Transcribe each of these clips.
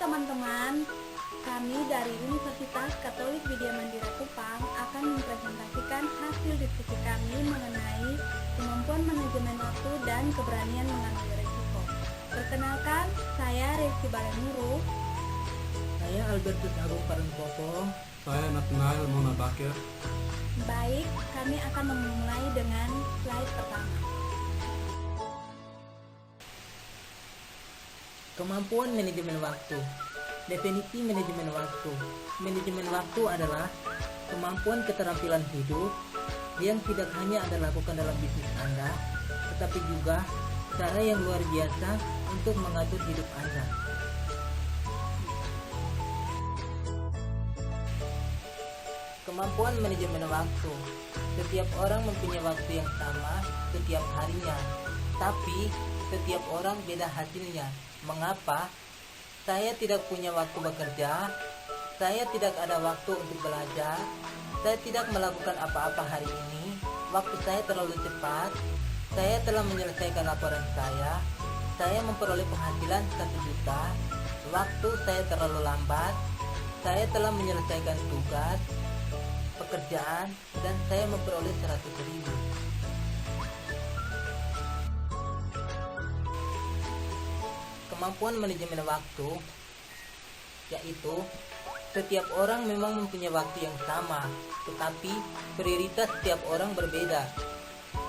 teman-teman, kami dari Universitas Katolik Widya Mandira Kupang akan mempresentasikan hasil diskusi kami mengenai kemampuan manajemen waktu dan keberanian mengambil risiko. Perkenalkan, saya Resi Balenuru. Saya Albertus Agung Parenpopo. Saya Nathanael Mona Bakir. Baik, kami akan memulai dengan slide pertama. Kemampuan manajemen waktu. Definisi manajemen waktu. Manajemen waktu adalah kemampuan keterampilan hidup yang tidak hanya Anda lakukan dalam bisnis Anda, tetapi juga cara yang luar biasa untuk mengatur hidup Anda. Kemampuan manajemen waktu. Setiap orang mempunyai waktu yang sama setiap harinya, tapi setiap orang beda hasilnya. Mengapa? Saya tidak punya waktu bekerja, saya tidak ada waktu untuk belajar, saya tidak melakukan apa-apa hari ini, waktu saya terlalu cepat, saya telah menyelesaikan laporan saya memperoleh penghasilan 1 juta, waktu saya terlalu lambat, saya telah menyelesaikan tugas, pekerjaan, dan saya memperoleh 100.000. Kemampuan manajemen waktu yaitu setiap orang memang mempunyai waktu yang sama, tetapi prioritas setiap orang berbeda.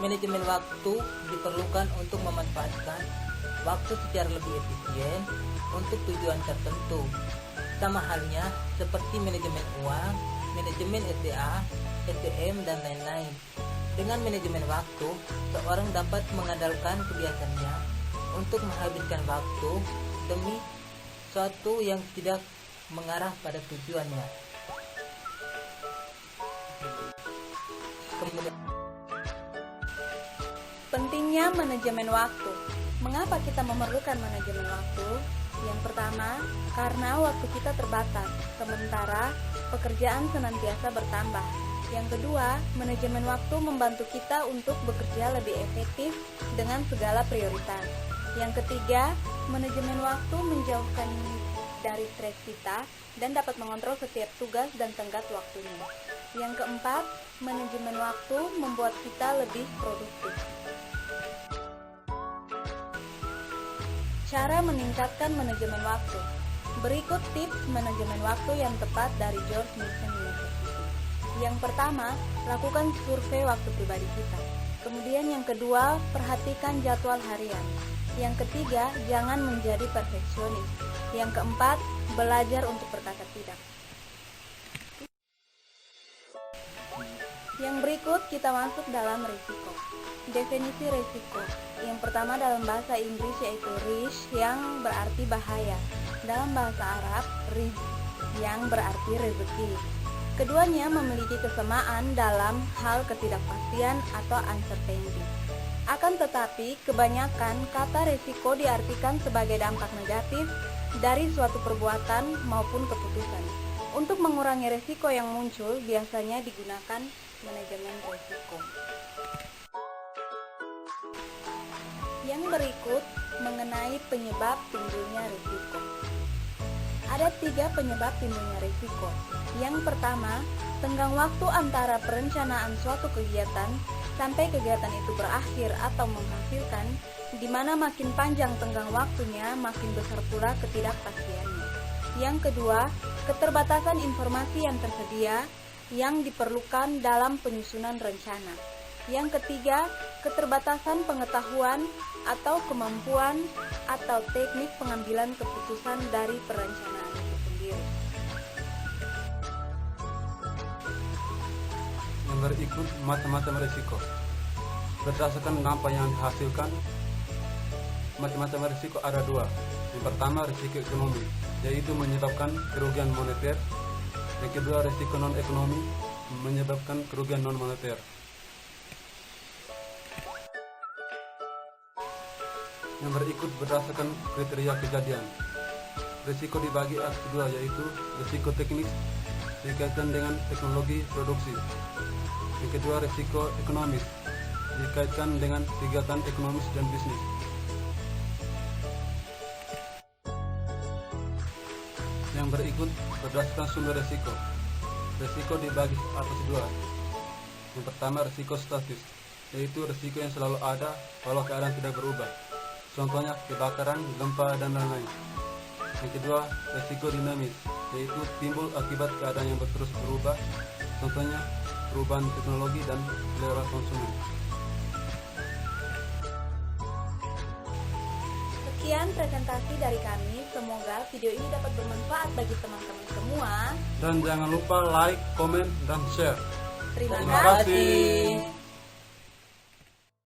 Manajemen waktu diperlukan untuk memanfaatkan waktu secara lebih efisien untuk tujuan tertentu. Sama halnya seperti manajemen uang, manajemen SDA, SDM, dan lain-lain. Dengan manajemen waktu, seorang dapat mengandalkan kebiasaannya untuk menghabiskan waktu demi suatu yang tidak mengarah pada tujuannya. Kemudian, Pentingnya manajemen waktu. Mengapa kita memerlukan manajemen waktu? Yang pertama, karena waktu kita terbatas, sementara pekerjaan senantiasa bertambah. Yang kedua, manajemen waktu membantu kita untuk bekerja lebih efektif dengan segala prioritas. Yang ketiga, manajemen waktu menjauhkan dari stres kita dan dapat mengontrol setiap tugas dan tenggat waktunya. Yang keempat, manajemen waktu membuat kita lebih produktif. Cara meningkatkan manajemen waktu. Berikut tips manajemen waktu yang tepat dari George Mason University. Yang pertama, lakukan survei waktu pribadi kita. Kemudian yang kedua, perhatikan jadwal harian. Yang ketiga, jangan menjadi perfeksionis. Yang keempat, belajar untuk berkata tidak. Yang berikut kita masuk dalam risiko. Definisi risiko. Yang pertama dalam bahasa Inggris yaitu risk yang berarti bahaya. Dalam bahasa Arab, rizq yang berarti rezeki. Keduanya memiliki kesamaan dalam hal ketidakpastian atau uncertainty. Akan tetapi, kebanyakan kata risiko diartikan sebagai dampak negatif dari suatu perbuatan maupun keputusan. Untuk mengurangi risiko yang muncul, biasanya digunakan manajemen risiko. Yang berikut mengenai penyebab timbulnya risiko. Ada 3 penyebab timbulnya risiko. Yang pertama, tenggang waktu antara perencanaan suatu kegiatan sampai kegiatan itu berakhir atau menghasilkan, di mana makin panjang tenggang waktunya, makin besar pula ketidakpastiannya. Yang kedua, keterbatasan informasi yang tersedia yang diperlukan dalam penyusunan rencana. Yang ketiga, keterbatasan pengetahuan atau kemampuan atau teknik pengambilan keputusan dari perencanaan itu sendiri. Yang berikut macam-macam risiko. Berdasarkan dampak yang dihasilkan, macam-macam risiko ada 2. Yang pertama, risiko ekonomi, yaitu menyebabkan kerugian moneter. Yang kedua, risiko non-ekonomi, menyebabkan kerugian non-moneter. Yang berikut berdasarkan kriteria kejadian. Risiko dibagi atas 2, yaitu risiko teknis dikaitkan dengan teknologi produksi. Yang kedua, risiko ekonomis dikaitkan dengan kegiatan ekonomis dan bisnis. Yang berikut berdasarkan sumber resiko. Resiko dibagi atas dua. Yang pertama risiko statis, yaitu risiko yang selalu ada walau keadaan tidak berubah. Contohnya kebakaran, gempa, dan lain-lain. Yang kedua risiko dinamis, yaitu timbul akibat keadaan yang terus berubah. Contohnya perubahan teknologi dan selera konsumen. Sekian presentasi dari kami. Semoga video ini dapat bermanfaat bagi teman-teman semua. Dan jangan lupa like, komen, dan share. Terima Terima kasih. kasih.